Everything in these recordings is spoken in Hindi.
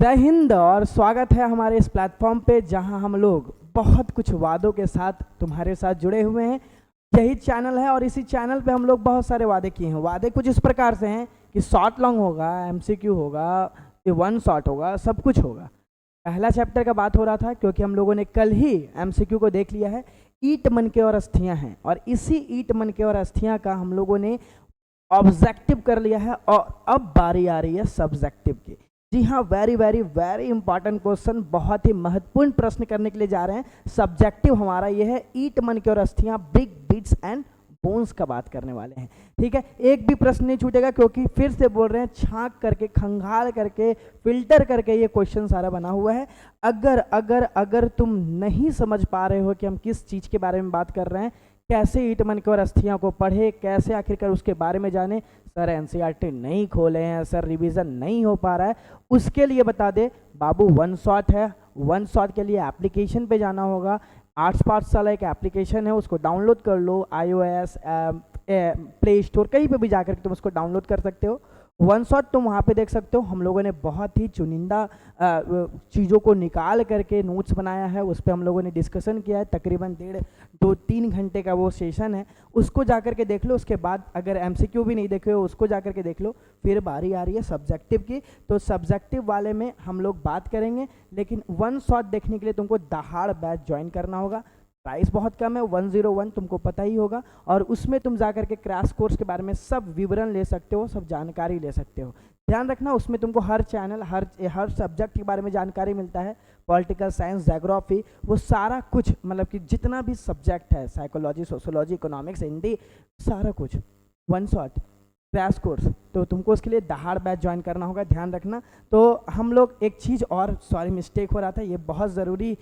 जय हिंद और स्वागत है हमारे इस प्लेटफॉर्म पे जहां हम लोग बहुत कुछ वादों के साथ तुम्हारे साथ जुड़े हुए हैं। यही चैनल है और इसी चैनल पे हम लोग बहुत सारे वादे किए हैं। वादे कुछ इस प्रकार से हैं कि शॉर्ट लॉन्ग होगा, एमसीक्यू होगा, ये वन शॉट होगा, सब कुछ होगा। पहला चैप्टर का बात हो रहा था क्योंकि हम लोगों ने कल ही एमसीक्यू को देख लिया है। ईट मनके और अस्थियां हैं और इसी ईट मनके और अस्थियां का हम लोगों ने ऑब्जेक्टिव कर लिया है और अब बारी आ रही है सब्जेक्टिव की। जी हाँ, very very very important question, बहुत ही महत्वपूर्ण प्रश्न करने के लिए जा रहे हैं। सब्जेक्टिव हमारा ये है, ईट मनके और अस्थियां, बिग बीट्स एंड बोन्स का बात करने वाले हैं। ठीक है, एक भी प्रश्न नहीं छूटेगा क्योंकि फिर से बोल रहे हैं, छांक करके, खंगाल करके, फिल्टर करके ये क्वेश्चन सारा बना हुआ है। अगर अगर अगर तुम नहीं समझ पा रहे हो कि हम किस चीज़ के बारे में बात कर रहे हैं, कैसे ईट मनके और अस्थियां को पढ़े, कैसे आखिरकार उसके बारे में जाने, सर एनसीईआरटी नहीं खोले हैं, सर रिवीजन नहीं हो पा रहा है, उसके लिए बता दे बाबू वन शॉट है। वन शॉट के लिए एप्लीकेशन पे जाना होगा। आर्ट्स पाठशाला एक एप्लीकेशन है, उसको डाउनलोड कर लो। iOS प्ले स्टोर कहीं पे भी जाकर तुम उसको डाउनलोड कर सकते हो। वन शॉट तुम वहाँ पे देख सकते हो। हम लोगों ने बहुत ही चुनिंदा चीज़ों को निकाल करके नोट्स बनाया है, उस पर हम लोगों ने डिस्कशन किया है। तकरीबन 1.5-2-3 घंटे का वो सेशन है, उसको जाकर के देख लो। उसके बाद अगर एमसीक्यू भी नहीं देखे हो उसको जाकर के देख लो। फिर बारी आ रही है सब्जेक्टिव की, तो सब्जेक्टिव वाले में हम लोग बात करेंगे। लेकिन वन शॉट देखने के लिए तुमको दहाड़ बैच ज्वाइन करना होगा। प्राइस बहुत कम है, 101 तुमको पता ही होगा, और उसमें तुम जाकर के क्रैश कोर्स के बारे में सब विवरण ले सकते हो, सब जानकारी ले सकते हो। ध्यान रखना, उसमें तुमको हर चैनल, हर सब्जेक्ट के बारे में जानकारी मिलता है। पॉलिटिकल साइंस, ज्योग्राफी, वो सारा कुछ, मतलब कि जितना भी सब्जेक्ट है, साइकोलॉजी, सोशोलॉजी, इकोनॉमिक्स, हिंदी, सारा कुछ वन शॉट क्रैश कोर्स। तो तुमको उसके लिए दहाड़ बैच ज्वाइन करना होगा, ध्यान रखना। तो हम लोग एक चीज़ और, सॉरी मिस्टेक हो रहा था, ये बहुत ज़रूरी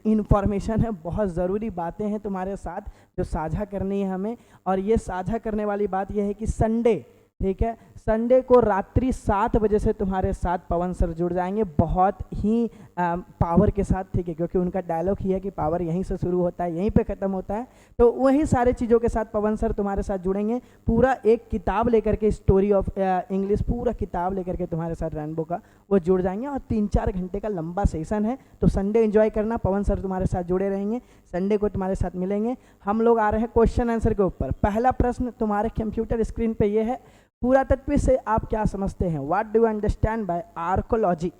इन्फॉर्मेशन है, बहुत ज़रूरी बातें हैं तुम्हारे साथ जो साझा करनी है हमें। और ये साझा करने वाली बात ये है कि संडे, ठीक है, संडे को रात्रि 7 बजे से तुम्हारे साथ पवन सर जुड़ जाएंगे, बहुत ही पावर के साथ, ठीक है, क्योंकि उनका डायलॉग ही है कि पावर यहीं से शुरू होता है, यहीं पे ख़त्म होता है। तो वही सारे चीज़ों के साथ पवन सर तुम्हारे साथ जुड़ेंगे। पूरा एक किताब लेकर के, स्टोरी ऑफ इंग्लिश, पूरा किताब लेकर के तुम्हारे साथ रेनबो का वो जुड़ जाएंगे, और 3-4 घंटे का लंबा सेशन है। तो संडे एंजॉय करना, पवन सर तुम्हारे साथ जुड़े रहेंगे, संडे को तुम्हारे साथ मिलेंगे। हम लोग आ रहे हैं क्वेश्चन आंसर के ऊपर। पहला प्रश्न तुम्हारे कंप्यूटर स्क्रीन पे ये है, पुरातत्व से आप क्या समझते हैं? What do you understand by archaeology?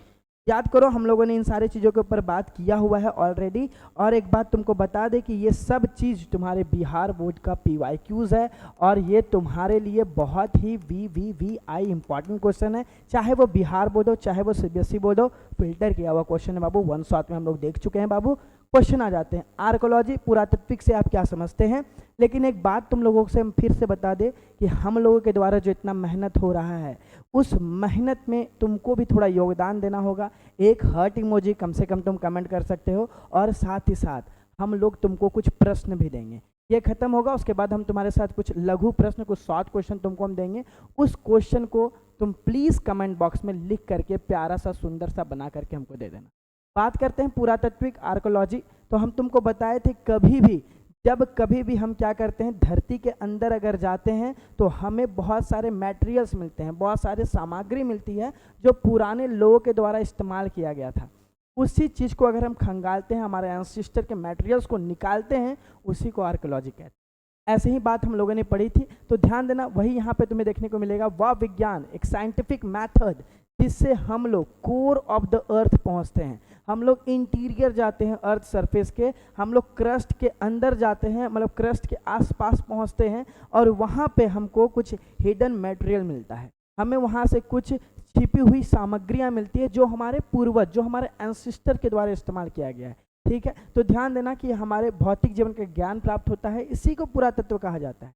याद करो, हम लोगों ने इन सारी चीज़ों के ऊपर बात किया हुआ है ऑलरेडी। और एक बात तुमको बता दें कि ये सब चीज़ तुम्हारे बिहार बोर्ड का PYQs है, और ये तुम्हारे लिए बहुत ही VVVI इंपॉर्टेंट क्वेश्चन है। चाहे वो बिहार बोर्ड हो, चाहे वो CBSE बोर्ड हो, फिल्टर किया हुआ क्वेश्चन है बाबू। वन शॉट में हम लोग देख चुके हैं बाबू। क्वेश्चन आ जाते हैं, आर्कोलॉजी, पुरातत्विक से आप क्या समझते हैं? लेकिन एक बात तुम लोगों से हम फिर से बता दें कि हम लोगों के द्वारा जो इतना मेहनत हो रहा है, उस मेहनत में तुमको भी थोड़ा योगदान देना होगा। एक हार्ट इमोजी कम से कम तुम कमेंट कर सकते हो, और साथ ही साथ हम लोग तुमको कुछ प्रश्न भी देंगे। ये खत्म होगा, उसके बाद हम तुम्हारे साथ कुछ लघु प्रश्न, कुछ शॉर्ट क्वेश्चन तुमको हम देंगे। उस क्वेश्चन को तुम प्लीज़ कमेंट बॉक्स में लिख करके प्यारा सा, सुंदर सा बना करके हमको दे देना। बात करते हैं पुरातत्विक, आर्कोलॉजी। तो हम तुमको बताए थे, कभी भी हम क्या करते हैं, धरती के अंदर अगर जाते हैं तो हमें बहुत सारे मटेरियल्स मिलते हैं, बहुत सारे सामग्री मिलती है जो पुराने लोगों के द्वारा इस्तेमाल किया गया था। उसी चीज़ को अगर हम खंगालते हैं, हमारे एंसेस्टर के मटेरियल्स को निकालते हैं, उसी को आर्कोलॉजी कहते हैं। ऐसे ही बात हम लोगों ने पढ़ी थी, तो ध्यान देना, वही यहाँ पे तुम्हें देखने को मिलेगा। वह विज्ञान, एक साइंटिफिक मेथड जिससे हम लोग कोर ऑफ द अर्थ पहुँचते हैं। हम लोग इंटीरियर जाते हैं अर्थ सरफेस के, हम लोग क्रस्ट के अंदर जाते हैं, मतलब क्रस्ट के आसपास पहुंचते हैं, और वहाँ पे हमको कुछ हिडन मटेरियल मिलता है। हमें वहाँ से कुछ छिपी हुई सामग्रियाँ मिलती है जो हमारे पूर्वज, जो हमारे एंसेस्टर के द्वारा इस्तेमाल किया गया है। ठीक है, तो ध्यान देना कि हमारे भौतिक जीवन का ज्ञान प्राप्त होता है, इसी को पुरातत्व कहा जाता है।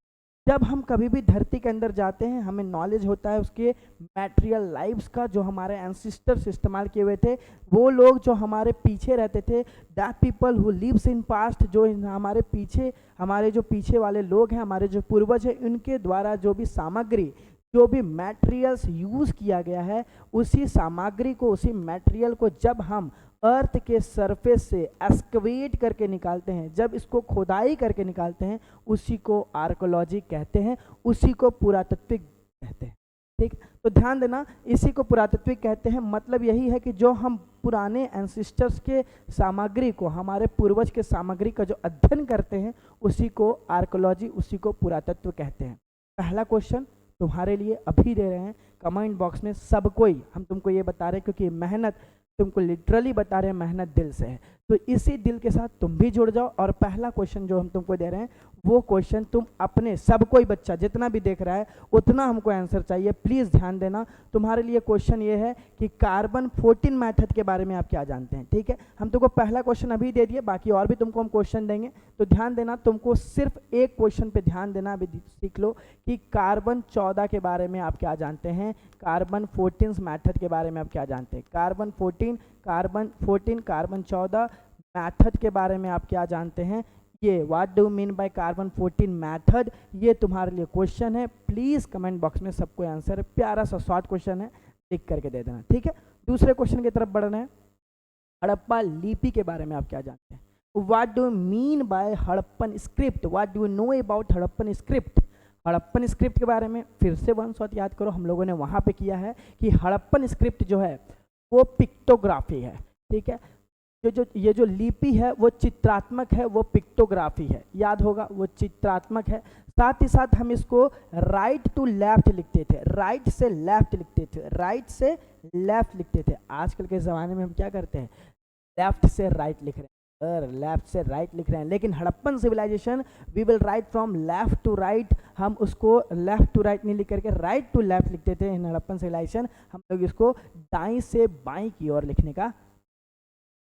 जब हम कभी भी धरती के अंदर जाते हैं, हमें नॉलेज होता है उसके मटेरियल लाइव्स का, जो हमारे एंसेस्टर्स इस्तेमाल किए हुए थे। वो लोग जो हमारे पीछे रहते थे, that people who lives in past, जो हमारे पीछे, हमारे जो पीछे वाले लोग हैं, हमारे जो पूर्वज हैं, उनके द्वारा जो भी सामग्री, जो भी मटेरियल्स यूज़ किया गया है, उसी सामग्री को, उसी मटेरियल को जब हम अर्थ के सरफेस से एक्सकवेट करके निकालते हैं, जब इसको खोदाई करके निकालते हैं, उसी को आर्कोलॉजी कहते हैं, उसी को पुरातत्विक कहते हैं। ठीक, तो ध्यान देना, इसी को पुरातत्विक कहते हैं। मतलब यही है कि जो हम पुराने एंसिस्टर्स के सामग्री को, हमारे पूर्वज के सामग्री का जो अध्ययन करते हैं, उसी को आर्कोलॉजी, उसी को पुरातत्व कहते हैं। पहला क्वेश्चन तुम्हारे लिए अभी दे रहे हैं कमेंट बॉक्स में, सब कोई, हम तुमको ये बता रहे हैं क्योंकि मेहनत तुमको लिटरली बता रहे हैं, मेहनत दिल से है, तो इसी दिल के साथ तुम भी जुड़ जाओ। और पहला क्वेश्चन जो हम तुमको दे रहे हैं वो क्वेश्चन तुम अपने, सब कोई बच्चा जितना भी देख रहा है उतना हमको आंसर चाहिए, प्लीज़ ध्यान देना। तुम्हारे लिए क्वेश्चन ये है कि कार्बन 14 मेथड के बारे में आप क्या जानते हैं, ठीक है। हम तुमको पहला क्वेश्चन अभी दे दिए, बाकी और भी तुमको हम क्वेश्चन देंगे, तो ध्यान देना। तुमको सिर्फ एक क्वेश्चन पे ध्यान देना, अभी सीख लो कि कार्बन 14 के बारे में आप क्या जानते हैं, कार्बन 14 मेथड के बारे में आप क्या जानते हैं, कार्बन 14, कार्बन 14 मेथड के बारे में आप क्या जानते हैं, ये what do mean by carbon 14 method, ये तुम्हारे लिए क्वेश्चन है। प्लीज़ कमेंट बॉक्स में सबको आंसर, प्यारा सा शॉर्ट क्वेश्चन है, लिख करके दे देना, ठीक है। दूसरे क्वेश्चन की तरफ बढ़ रहे हैं। हड़प्पा लिपि के बारे में आप क्या जानते हैं, what do mean by Harappan script, what do know about Harappan script. Harappan script के बारे में फिर से वन शॉट याद करो, हम लोगों ने वहाँ पे किया है कि हड़प्पन स्क्रिप्ट जो है वो पिक्टोग्राफी है, ठीक है। ये जो लिपि है वो चित्रात्मक है, वो पिक्टोग्राफी है, याद होगा, वो चित्रात्मक है। साथ ही साथ हम इसको राइट टू लेफ्ट लिखते थे, राइट से लेफ्ट लिखते थे, राइट से लेफ्ट लिखते थे। आजकल के ज़माने में हम क्या करते हैं, लेफ्ट से राइट लिख रहे हैं, और लेफ्ट से राइट लिख रहे हैं। लेकिन Harappan civilization we will write from left to right, हम उसको लेफ्ट टू राइट नहीं लिख करके राइट टू लेफ्ट लिखते थे। इन हड़प्पन सिविलाइजेशन हम लोग इसको दाएं से बाएं की ओर लिखने का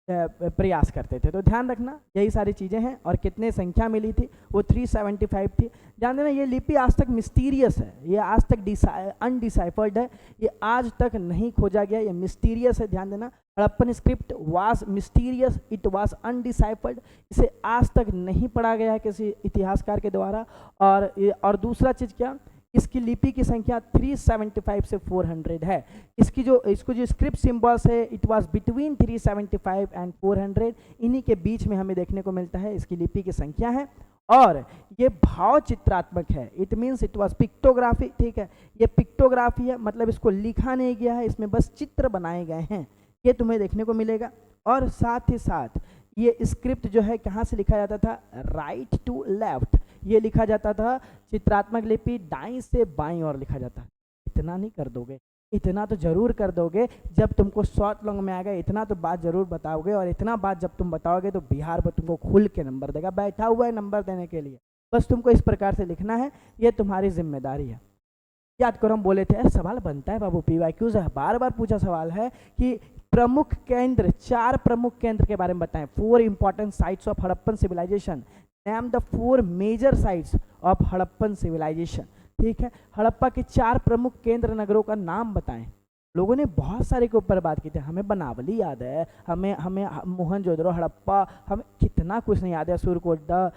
प्रयास करते थे। तो ध्यान रखना, यही सारी चीज़ें हैं। और कितने संख्या मिली थी, वो 375 थी। ध्यान देना, ये लिपि आज तक मिस्टीरियस है, ये आज तक अनडिसाइफर्ड है, ये आज तक नहीं खोजा गया, ये मिस्टीरियस है। ध्यान देना, Harappan script was mysterious, it was undeciphered, इसे आज तक नहीं पढ़ा गया है किसी इतिहासकार के द्वारा। और दूसरा चीज़ क्या, इसकी लिपि की संख्या 375 से 400 है। इसको जो स्क्रिप्ट सिंबल्स है, इट वाज बिटवीन 375 एंड 400, इन्हीं के बीच में हमें देखने को मिलता है इसकी लिपि की संख्या है। और ये भाव चित्रात्मक है, it means it was pictography, ठीक है। ये पिक्टोग्राफी है, मतलब इसको लिखा नहीं गया है, इसमें बस चित्र बनाए गए हैं, ये तुम्हें देखने को मिलेगा। और साथ ही साथ ये स्क्रिप्ट जो है कहाँ से लिखा जाता था, राइट टू लेफ्ट, ये लिखा जाता था। चित्रात्मक लिपि दाएं से बाएं और लिखा जाता है। इतना नहीं कर दोगे, इतना तो जरूर कर दोगे जब तुमको शॉर्ट लॉन्ग में आएगा, इतना तो बात जरूर बताओगे। और इतना बात जब तुम बताओगे तो बिहार पर तुमको खुल के नंबर देगा, बैठा हुआ है नंबर देने के लिए। बस तुमको इस प्रकार से लिखना है, ये तुम्हारी जिम्मेदारी है। याद करो, हम बोले थे सवाल बनता है बाबू, PYQs है, बार बार पूछा सवाल है कि प्रमुख केंद्र, 4 प्रमुख केंद्र के बारे में बताएं। 4 important sites of Harappan civilization, name the 4 major sites of Harappan civilization, ठीक है। हड़प्पा के 4 प्रमुख केंद्र नगरों का नाम बताएं। लोगों ने बहुत सारे के ऊपर बात की थी, हमें बनावली याद है, हमें मोहनजोदड़ो, हड़प्पा, हमें कितना कुछ नहीं याद है, सुरकोटा,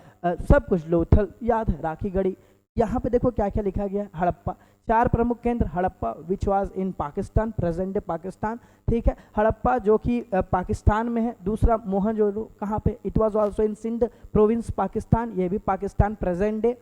सब कुछ, लोथल याद है, राखीगढ़ी। यहाँ पे देखो क्या क्या लिखा गया, हड़प्पा 4 प्रमुख केंद्र, Harappa which was in Pakistan, present day Pakistan, ठीक है। हड़प्पा जो कि पाकिस्तान में है। दूसरा मोहनजोदड़ो कहाँ पे, it was also in Sindh province Pakistan, ये भी पाकिस्तान प्रेजेंट डे।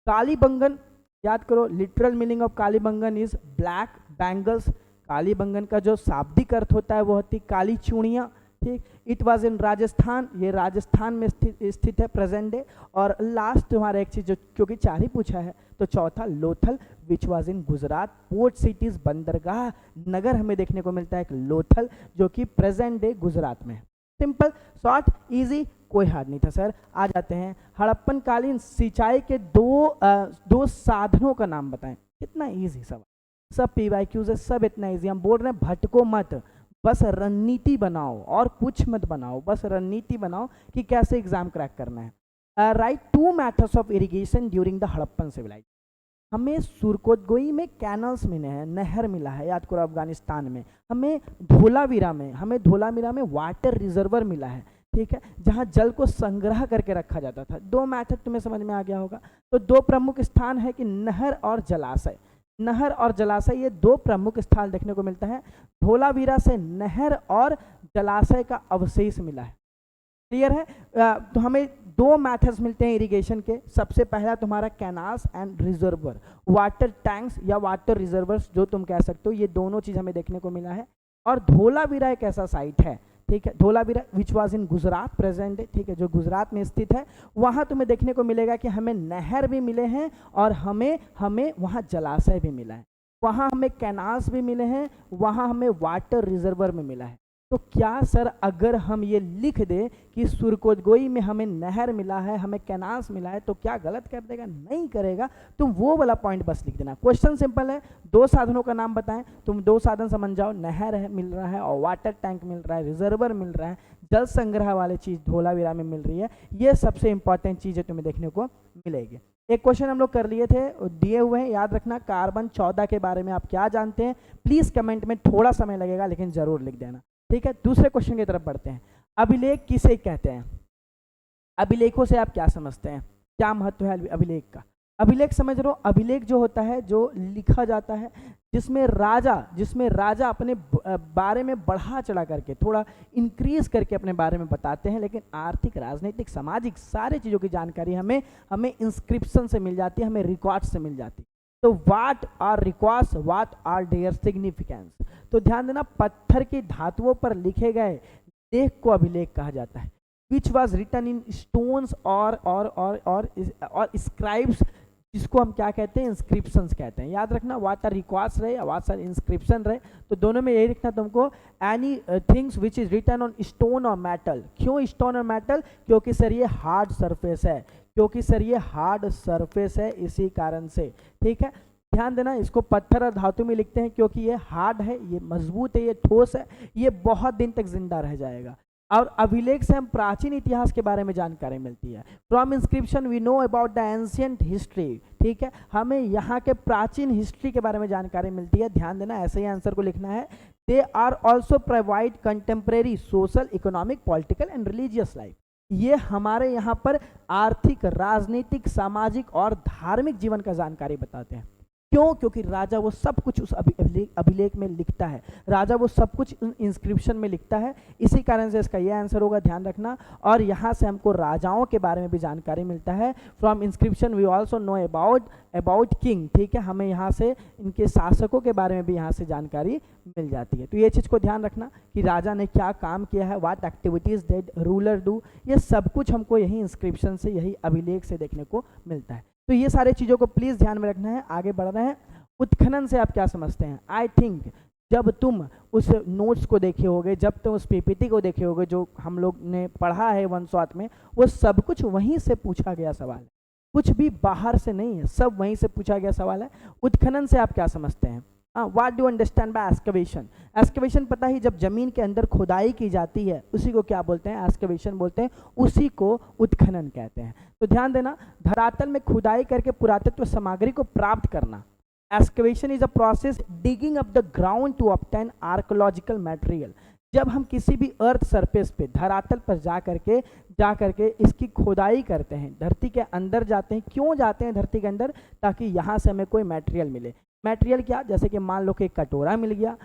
कालीबंगन, याद करो, literal meaning of Kalibangan is black bangles. Kalibangan का जो शाब्दिक अर्थ होता है वो होती काली चूड़ियाँ, ठीक। इट वाज इन राजस्थान, ये राजस्थान में स्थित है प्रेजेंट डे। और लास्ट तुम्हारा एक चीज जो, क्योंकि 4 ही पूछा है, तो चौथा Lothal which was in Gujarat, port cities, बंदरगाह नगर हमें देखने को मिलता है एक लोथल, जो कि प्रेजेंट डे गुजरात में है। सिंपल, शॉर्ट, इजी, कोई हार्ड नहीं था सर। आ जाते हैं, हड़प्पन कालीन सिंचाई के दो साधनों का नाम बताएं। कितना इजी सवाल, सब PYQs है, सब इतना इजी। हम बोल रहे हैं भटको मत, बस रणनीति बनाओ और कुछ मत बनाओ, बस रणनीति बनाओ कि कैसे एग्जाम क्रैक करना है। Write 2 methods of irrigation during the Harappan civilization. हमें सुरकोटगोई में कैनल्स मिले हैं, नहर मिला है, याद करो अफगानिस्तान में। हमें धोलावीरा में वाटर रिजर्वर मिला है, ठीक है, जहाँ जल को संग्रह करके रखा जाता था। 2 मेथड तुम्हें समझ में आ गया होगा। तो 2 प्रमुख स्थान है कि नहर और जलाशय, नहर और जलाशय, ये 2 प्रमुख स्थल देखने को मिलता है। धोलावीरा से नहर और जलाशय का अवशेष मिला है, क्लियर है। तो हमें दो मेथड्स मिलते हैं इरिगेशन के। सबसे पहला तुम्हारा canals and reservoir, water tanks या वाटर रिजर्वर्स जो तुम कह सकते हो, ये दोनों चीज़ हमें देखने को मिला है। और धोलावीरा एक ऐसा साइट है, ठीक है, Dholavira which was in Gujarat present है, ठीक है, जो गुजरात में स्थित है। वहाँ तुम्हें देखने को मिलेगा कि हमें नहर भी मिले हैं और हमें वहाँ जलाशय भी मिला है, वहाँ हमें कैनाल्स भी मिले हैं, वहाँ हमें वाटर रिजर्वर में मिला है। तो क्या सर अगर हम ये लिख दें कि सुरकोतगोई में हमें नहर मिला है, हमें कैनाल्स मिला है, तो क्या गलत कर देगा? नहीं करेगा। तुम वो वाला पॉइंट बस लिख देना। क्वेश्चन सिंपल है, दो साधनों का नाम बताएं, तुम दो साधन समझ जाओ, नहर है मिल रहा है और वाटर टैंक मिल रहा है, रिजर्वर मिल रहा है, जल संग्रह वाली चीज़ धोलावीरा में मिल रही है। ये सबसे इंपॉर्टेंट चीज़ें तुम्हें देखने को मिलेगी। एक क्वेश्चन हम लोग कर लिए थे, दिए हुए हैं, याद रखना। कार्बन 14 के बारे में आप क्या जानते हैं? प्लीज़ कमेंट में, थोड़ा समय लगेगा लेकिन ज़रूर लिख देना, ठीक है। दूसरे क्वेश्चन की तरफ बढ़ते हैं। अभिलेख किसे कहते हैं? अभिलेखों से आप क्या समझते हैं? क्या महत्व है अभिलेख का? अभिलेख समझ रहे हो? अभिलेख जो होता है, जो लिखा जाता है, जिसमें राजा अपने बारे में बढ़ा चढ़ा करके, थोड़ा इंक्रीज करके अपने बारे में बताते हैं। लेकिन आर्थिक, राजनीतिक, सामाजिक सारे चीज़ों की जानकारी हमें इंस्क्रिप्शन से मिल जाती है, हमें रिकॉर्ड से मिल जाती है। तो what are records, what are their significance. तो ध्यान देना, पत्थर की धातुओं पर लिखे गए लेख को अभिलेख कहा जाता है। Which was written in stones और स्क्राइब्स, जिसको हम क्या कहते हैं? इंस्क्रिप्शंस कहते हैं। याद रखना, व्हाट आर रिकॉर्ड्स रहे या व्हाट आर इंस्क्रिप्शन रहे, तो दोनों में यही लिखना तुमको। Any things which is written on stone और मेटल। क्यों स्टोन और मेटल? क्योंकि सर ये हार्ड सरफेस है, इसी कारण से, ठीक है। ध्यान देना, इसको पत्थर और धातु में लिखते हैं क्योंकि ये हार्ड है, ये मजबूत है, ये ठोस है, ये बहुत दिन तक जिंदा रह जाएगा। और अभिलेख से हम प्राचीन इतिहास के बारे में जानकारी मिलती है। From inscription we know about the ancient history, ठीक है, हमें यहाँ के प्राचीन हिस्ट्री के बारे में जानकारी मिलती है। ध्यान देना, ऐसे ही आंसर को लिखना है। They are also provide contemporary social, economic, political and religious life. ये हमारे यहाँ पर आर्थिक, राजनीतिक, सामाजिक और धार्मिक जीवन का जानकारी बताते हैं। क्यों? क्योंकि राजा वो सब कुछ उस अभिलेख में लिखता है, राजा वो सब कुछ इंस्क्रिप्शन में लिखता है, इसी कारण से इसका ये आंसर होगा, ध्यान रखना। और यहाँ से हमको राजाओं के बारे में भी जानकारी मिलता है। From inscription we also know about king, ठीक है, हमें यहाँ से इनके शासकों के बारे में भी यहाँ से जानकारी मिल जाती है। तो ये चीज़ को ध्यान रखना कि राजा ने क्या काम किया है, what activities dead ruler do, ये सब कुछ हमको यही इंस्क्रिप्शन से, यही अभिलेख से देखने को मिलता है। तो ये सारे चीज़ों को प्लीज़ ध्यान में रखना है। आगे बढ़ रहे हैं। उत्खनन से आप क्या समझते हैं? आई थिंक जब तुम उस नोट्स को देखे होगे, जब तुम उस पीपीटी को देखे होगे जो हम लोग ने पढ़ा है 1 शॉट में, वो सब कुछ वहीं से पूछा गया सवाल है, कुछ भी बाहर से नहीं है, सब वहीं से पूछा गया सवाल है। उत्खनन से आप क्या समझते हैं? What do understand by excavation? Excavation पता ही, जब जमीन के अंदर खुदाई की जाती है उसी को क्या बोलते हैं? एक्सकवेशन बोलते हैं, उसी को उत्खनन कहते हैं। तो ध्यान देना, धरातल में खुदाई करके पुरातत्व सामग्री को प्राप्त करना। Excavation is a process digging up the ground to obtain archaeological material. जब हम किसी भी अर्थ सरफेस पे, धरातल पर जा करके इसकी खुदाई करते हैं, धरती के अंदर जाते हैं। क्यों जाते हैं धरती के अंदर? ताकि यहाँ से हमें कोई मटेरियल मिले। मटेरियल क्या? जैसे कि मान लो कि एक कटोरा मिल गया,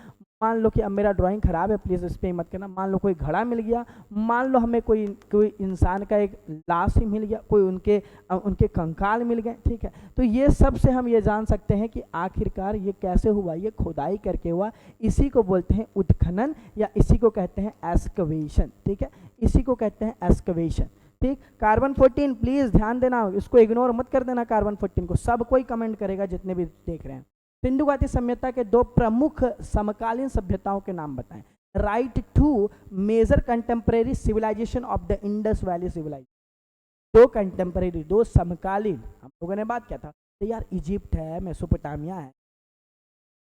मान लो कि अब मेरा ड्राइंग खराब है, प्लीज़ इस पर मत करना, मान लो कोई घड़ा मिल गया, मान लो हमें कोई इंसान का एक लाश ही मिल गया, कोई उनके कंकाल मिल गए, ठीक है। तो ये सब से हम ये जान सकते हैं कि आखिरकार ये कैसे हुआ, ये खुदाई करके हुआ। इसी को बोलते हैं उत्खनन या इसी को कहते हैं एक्सकवेशन, ठीक है, इसी को कहते हैं एक्सकवेशन, ठीक। कार्बन 14 प्लीज़ ध्यान देना, इसको इग्नोर मत कर देना। कार्बन 14 को सब कोई कमेंट करेगा जितने भी देख रहे हैं। सिंधु घाटी सभ्यता के 2 प्रमुख समकालीन सभ्यताओं के नाम बताएं। Write two major contemporary civilization of the Indus valley civilization. 2 contemporary, 2 समकालीन, हम लोगों ने बात किया था तो यार इजिप्ट है, मेसोपोटामिया है,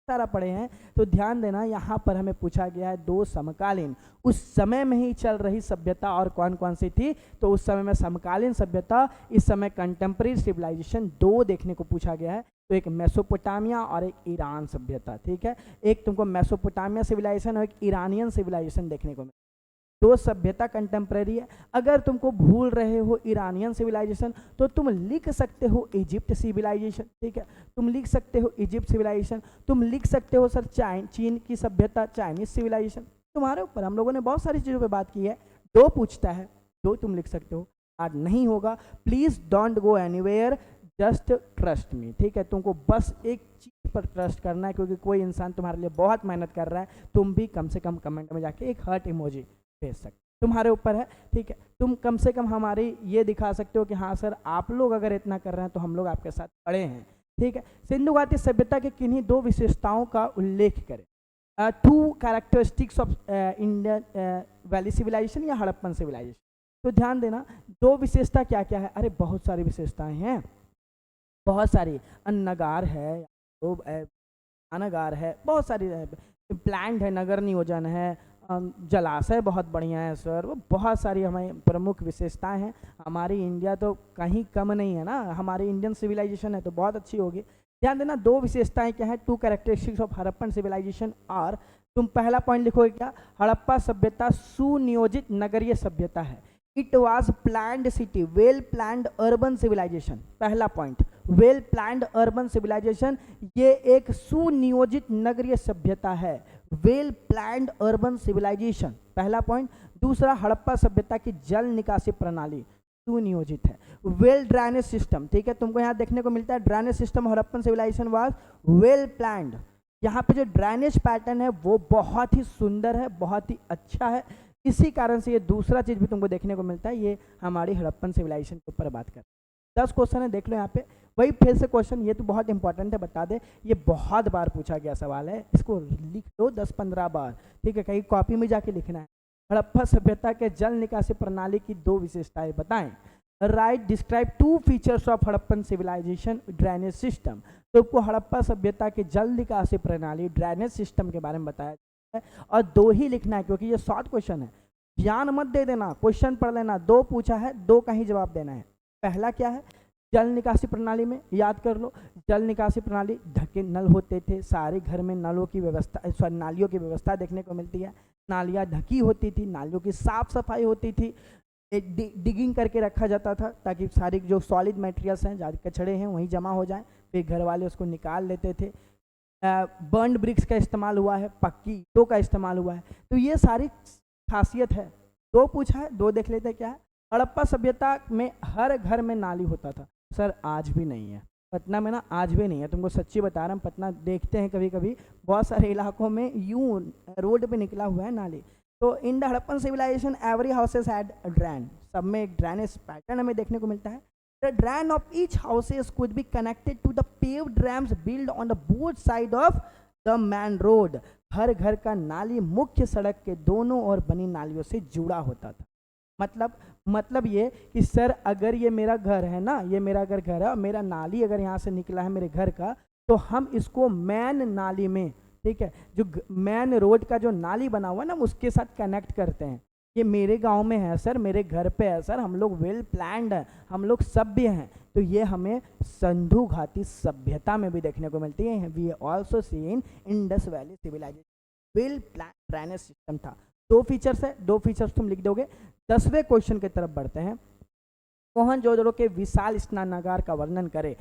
सारा पढ़े हैं। तो ध्यान देना, यहाँ पर हमें पूछा गया है 2 समकालीन, उस समय में ही चल रही सभ्यता और कौन कौन सी थी। तो उस समय में समकालीन सभ्यता, इस समय कंटेम्प्रेरी सिविलाइजेशन 2 देखने को पूछा गया है। तो एक मेसोपोटामिया और एक ईरान सभ्यता, ठीक है। एक तुमको मेसोपोटामिया सिविलाइजेशन और एक ईरानियन सिविलाइजेशन देखने को मिला। 2 सभ्यता कंटेम्प्रेरी है। अगर तुमको भूल रहे हो ईरानियन सिविलाइजेशन तो तुम लिख सकते हो इजिप्ट सिविलाइजेशन, ठीक है, तुम लिख सकते हो इजिप्ट सिविलाइजेशन, तुम लिख सकते हो सर चीन की सभ्यता, चाइनीज सिविलाइजेशन, तुम्हारे ऊपर। हम लोगों ने बहुत सारी चीज़ों पे बात की है। 2 पूछता है, 2 तुम लिख सकते हो। स्टार्ट नहीं होगा। Please don't go anywhere, just trust me, ठीक है। तुमको बस एक चीज़ पर ट्रस्ट करना है, क्योंकि कोई इंसान तुम्हारे लिए बहुत मेहनत कर रहा है। तुम भी कम से कम कमेंट में जाके एक हार्ट इमोजी भेज सकते, तुम्हारे ऊपर है, ठीक है। तुम कम से कम हमारी ये दिखा सकते हो कि हाँ सर, आप लोग अगर इतना कर रहे हैं तो हम लोग आपके साथ खड़े हैं, ठीक है। सिंधु घाटी सभ्यता के किन्हीं दो विशेषताओं का उल्लेख करें। Two characteristics of Indian valley civilization या हड़प्पन सिविलाइजेशन। तो ध्यान देना, दो विशेषता क्या क्या है। अरे बहुत सारी विशेषताएं हैं, बहुत सारी। अन्नगार है, तो अनागार है, बहुत सारी प्लांट है, नगर नियोजन है, जलाशय बहुत बढ़िया है सर, वो बहुत सारी हमारी प्रमुख विशेषताएं हैं। हमारी इंडिया तो कहीं कम नहीं है ना, हमारी इंडियन सिविलाइजेशन है तो बहुत अच्छी होगी। ध्यान देना, दो विशेषताएं क्या है, two characteristics of Harappan civilization. और तुम पहला पॉइंट लिखोगे क्या, हड़प्पा सभ्यता सुनियोजित नगरीय सभ्यता है। It was planned city, well planned urban civilization. पहला point, well planned urban civilization, ये एक सुनियोजित नगरीय सभ्यता है। वेल प्लान्ड अर्बन सिविलाइजेशन, पहला पॉइंट। दूसरा, हड़प्पा सभ्यता की जल निकासी प्रणाली सुनियोजित है। वेल ड्रेनेज सिस्टम, ठीक है, तुमको यहाँ देखने को मिलता है drainage system Harappan civilization was well planned. यहाँ पे जो ड्रेनेज पैटर्न है वो बहुत ही सुंदर है, बहुत ही अच्छा है। इसी कारण से ये दूसरा चीज भी तुमको देखने को मिलता है, ये हमारी हड़प्पन सिविलाइजेशन के ऊपर बात कर। 10 क्वेश्चन है, देख लो यहाँ पे। वही फिर से क्वेश्चन, ये तो बहुत इंपॉर्टेंट है, बता दे, ये बहुत बार पूछा गया सवाल है, इसको लिख लो 10-15 बार, ठीक है, कहीं कॉपी में जाके लिखना है। हड़प्पा सभ्यता के जल निकासी प्रणाली की दो विशेषताएं बताएं। Write, describe two features of Harappan civilization drainage system. तो आपको हड़प्पा सभ्यता के जल निकासी प्रणाली ड्रेनेज सिस्टम के बारे में बताया है, और दो ही लिखना है क्योंकि ये शॉर्ट क्वेश्चन है। ध्यान मत दे देना, क्वेश्चन पढ़ लेना, दो पूछा है, दो का ही जवाब देना है। पहला क्या है, जल निकासी प्रणाली में याद कर लो, जल निकासी प्रणाली, ढके नल होते थे, सारे घर में नलों की व्यवस्था, नालियों की व्यवस्था देखने को मिलती है। नालियाँ ढकी होती थी, नालियों की साफ सफाई होती थी, डिगिंग करके रखा जाता था ताकि सारी जो सॉलिड मटेरियल्स हैं, जहाँ कचड़े हैं, वहीं जमा हो जाएं, फिर घर वाले उसको निकाल लेते थे। बर्न ब्रिक्स का इस्तेमाल हुआ है, पक्की ईंटों का इस्तेमाल हुआ है। तो ये सारी खासियत है। दो पूछा है, दो देख लेते हैं क्या है। हड़प्पा सभ्यता में हर घर में नाली होता था। सर आज भी नहीं है, पटना में ना आज भी नहीं है, तुमको सच्ची बता रहा हूँ। पटना देखते हैं कभी कभी, बहुत सारे इलाकों में यूं रोड पे निकला हुआ है नाली। तो in the Harappan civilization every houses had drain, सब में एक ड्रेनेज पैटर्न हमें देखने को मिलता है। The drain of each houses could be connected to the paved rams build on the both side of the main road. हर घर का नाली मुख्य सड़क के दोनों ओर बनी नालियों से जुड़ा होता था। मतलब ये कि सर अगर ये मेरा घर है ना, ये मेरा अगर घर है और मेरा नाली अगर यहाँ से निकला है मेरे घर का, तो हम इसको मैन नाली में, ठीक है, जो मैन रोड का जो नाली बना हुआ है ना, उसके साथ कनेक्ट करते हैं। ये मेरे गांव में है सर, मेरे घर पे है सर, हम लोग वेल प्लान्ड है, हम लोग सभ्य हैं। तो ये हमें सिंधु घाटी सभ्यता में भी देखने को मिलती है। We also see in Indus valley civilization, well planned drainage system था। दो फीचर्स है, दो फीचर्स तुम लिख दोगे। 10वें क्वेश्चन की तरफ बढ़ते हैं। मोहनजोदड़ो के विशाल स्नानागार का वर्णन करें।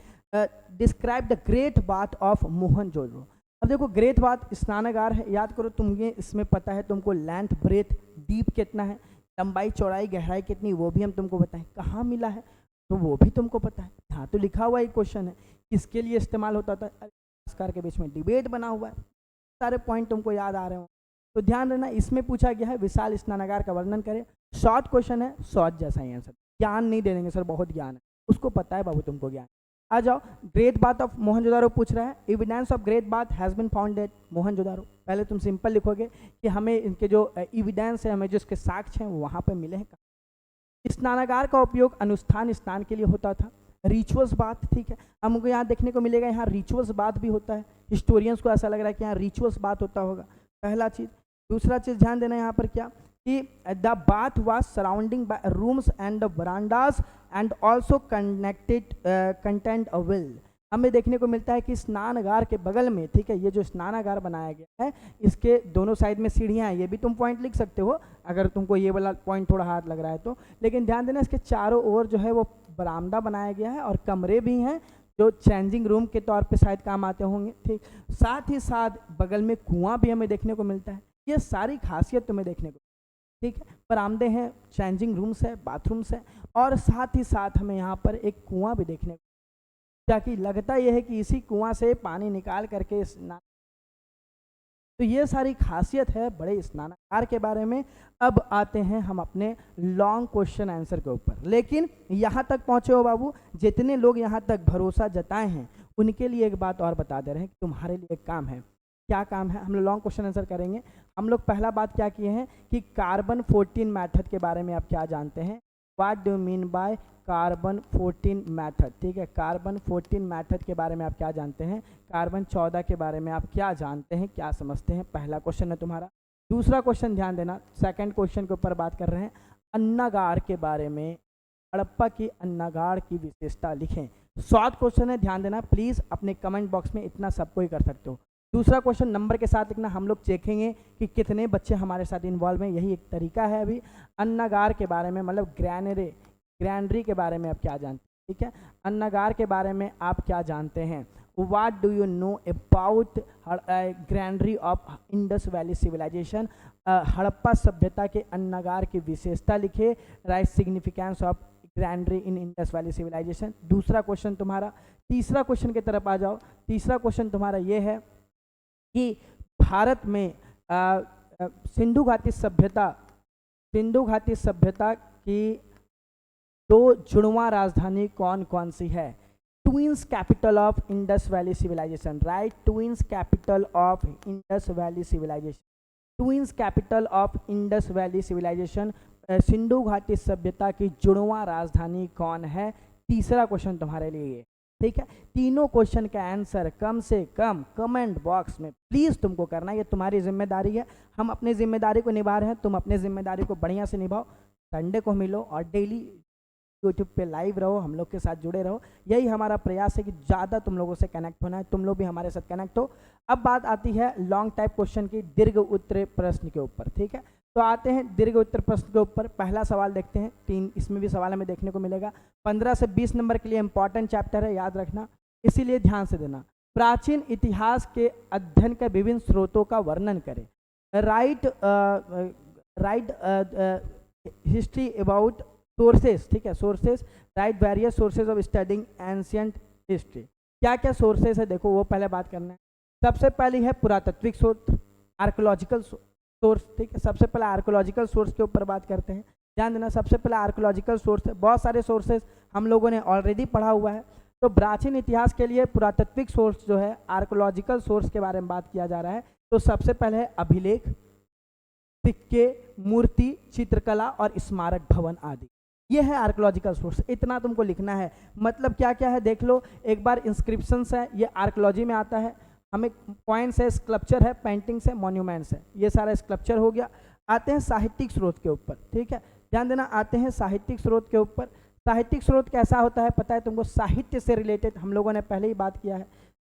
Describe the great bath of Mohenjodaro. अब देखो, ग्रेट बाथ स्नानागार है, याद करो तुम्हें इसमें पता है तुमको लेंथ ब्रेथ डीप कितना है, लंबाई चौड़ाई गहराई कितनी, वो भी हम तुमको बताएं। कहाँ मिला है तो वो भी तुमको पता है। हाँ तो लिखा हुआ एक क्वेश्चन है, किसके लिए इस्तेमाल होता था, संस्कार के बीच में डिबेट बना हुआ है, सारे पॉइंट तुमको याद आ रहे हो। तो ध्यान देना, इसमें पूछा गया है विशाल स्नानागार का वर्णन करें। शॉर्ट क्वेश्चन है, शॉर्ट जैसा ही आंसर, ज्ञान नहीं दे देंगे सर, बहुत ज्ञान है, उसको पता है बाबू तुमको ज्ञान। आ जाओ, ग्रेट बाथ ऑफ मोहनजोदारो पूछ रहा है। Evidence of great bath has been found at Mohenjodaro. पहले तुम सिंपल लिखोगे कि हमें इनके जो एविडेंस है, हमें जो इसके साक्ष्य हैं वो वहाँ पे मिले हैं। स्नानागार का उपयोग अनुष्ठान स्नान के लिए होता था। रिचुअल्स बाथ, ठीक है, हमको यहाँ देखने को मिलेगा, यहाँ रिचुअल्स बाथ भी होता है। हिस्टोरियंस को ऐसा लग रहा है कि यहाँ रिचुअल्स बाथ होता होगा, पहला चीज। दूसरा चीज ध्यान देना यहाँ पर क्या, कि the bath was surrounding by rooms and verandas and also connected content a well. हमें देखने को मिलता है कि स्नानागार के बगल में, ठीक है, ये जो स्नानागार बनाया गया है, इसके दोनों साइड में सीढ़ियाँ हैं। ये भी तुम पॉइंट लिख सकते हो अगर तुमको ये वाला पॉइंट थोड़ा हाथ लग रहा है तो। लेकिन ध्यान देना, इसके चारों ओर जो है वो बरामदा बनाया गया है और कमरे भी हैं जो चेंजिंग रूम के तौर पे शायद काम आते होंगे, ठीक। साथ ही साथ बगल में कुआं भी हमें देखने को मिलता है। ये सारी खासियत तुम्हें देखने को। ठीक है। बरामदे हैं, चेंजिंग रूम्स है, बाथरूम्स है, और साथ ही साथ हमें यहाँ पर एक कुआं भी देखने को, ताकि लगता यह है कि इसी कुआं से पानी निकाल करके स्नान, तो ये सारी खासियत है बड़े स्नानागार के बारे में। अब आते हैं हम अपने लॉन्ग क्वेश्चन आंसर के ऊपर। लेकिन यहाँ तक पहुँचे हो बाबू, जितने लोग यहाँ तक भरोसा जताए हैं उनके लिए एक बात और बता दे रहे हैं कि तुम्हारे लिए एक काम है। क्या काम है? हम लोग लॉन्ग क्वेश्चन आंसर करेंगे। हम लोग पहला बात क्या किए हैं कि कार्बन 14 मेथड के बारे में आप क्या जानते हैं, what do mean by carbon 14 method. ठीक है, कार्बन 14 मेथड के बारे में आप क्या जानते हैं, कार्बन 14 के बारे में आप क्या जानते हैं, क्या समझते हैं, पहला क्वेश्चन है तुम्हारा। दूसरा क्वेश्चन ध्यान देना, सेकंड क्वेश्चन के ऊपर बात कर रहे हैं, अन्नागार के बारे में, हड़प्पा की अन्नागार की विशेषता लिखें। शॉर्ट क्वेश्चन है, ध्यान देना प्लीज, अपने कमेंट बॉक्स में इतना सबको ही कर सकते हो। दूसरा क्वेश्चन नंबर के साथ लिखना, हम लोग चेकेंगे कि कितने बच्चे हमारे साथ इन्वॉल्व हैं, यही एक तरीका है अभी। अन्नागार के बारे में मतलब ग्रैंडरी के बारे में आप क्या जानते हैं, ठीक है, अन्नागार के बारे में आप क्या जानते हैं। What do you know about granary of Indus valley civilization, Harappa सभ्यता के अन्नागार की विशेषता लिखे, write significance of granary in Indus valley civilization. दूसरा क्वेश्चन तुम्हारा। तीसरा क्वेश्चन की तरफ आ जाओ। तीसरा क्वेश्चन तुम्हारा ये है कि भारत में सिंधु घाटी सभ्यता की दो जुड़वा राजधानी कौन कौन सी है। Twins capital of Indus valley civilization, write, twins capital of Indus valley civilization, twins capital of Indus valley civilization, Sindhu घाटी सभ्यता की जुड़वा राजधानी कौन है। तीसरा क्वेश्चन तुम्हारे लिए, ठीक है। तीनों क्वेश्चन का आंसर कम से कम कमेंट बॉक्स में प्लीज तुमको करना है, ये तुम्हारी जिम्मेदारी है। हम अपनी जिम्मेदारी को निभा रहे हैं, तुम अपनी जिम्मेदारी को बढ़िया से निभाओ। संडे को मिलो और डेली यूट्यूब पे लाइव रहो, हम लोग के साथ जुड़े रहो। यही हमारा प्रयास है कि ज़्यादा तुम लोगों से कनेक्ट होना है, तुम लोग भी हमारे साथ कनेक्ट हो। अब बात आती है लॉन्ग टाइप क्वेश्चन की, दीर्घ उत्तर प्रश्न के ऊपर, ठीक है। तो आते हैं दीर्घ उत्तर प्रश्न के ऊपर। पहला सवाल देखते हैं, 3 इसमें भी सवाल हमें देखने को मिलेगा। 15 से 20 नंबर के लिए इंपॉर्टेंट चैप्टर है, याद रखना, इसीलिए ध्यान से देना। प्राचीन इतिहास के अध्ययन के विभिन्न स्रोतों का वर्णन करें। राइट हिस्ट्री अबाउट सोर्सेस, ठीक है, sources, right various sources of studying ancient history. क्या क्या सोर्सेस है देखो, वो पहले बात करना है। सबसे पहली है पुरातात्विक स्रोत, आर्कोलॉजिकल सोर्स, ठीक है। सबसे पहले आर्कोलॉजिकल सोर्स के ऊपर बात करते हैं, ध्यान देना। सबसे पहले आर्कोलॉजिकल सोर्स है, बहुत सारे सोर्सेस हम लोगों ने ऑलरेडी पढ़ा हुआ है। तो प्राचीन इतिहास के लिए पुरातात्विक सोर्स जो है, आर्कोलॉजिकल सोर्स के बारे में बात किया जा रहा है। तो सबसे पहले है अभिलेख, सिक्के, मूर्ति, चित्रकला और स्मारक भवन आदि, ये है आर्कोलॉजिकल सोर्स। इतना तुमको लिखना है। मतलब क्या क्या है देख लो एक बार। इंस्क्रिप्शंस है, ये आर्कोलॉजी में आता है। हमें पॉइंट्स है, स्कल्पचर है, पेंटिंग्स है, मॉन्यूमेंट्स है, ये सारा स्कल्पचर हो गया। आते हैं साहित्यिक स्रोत के ऊपर, ठीक है, ध्यान देना। आते हैं साहित्यिक स्रोत के ऊपर। साहित्यिक स्रोत कैसा होता है पता है तुमको, साहित्य से रिलेटेड, हम लोगों ने पहले ही बात किया है।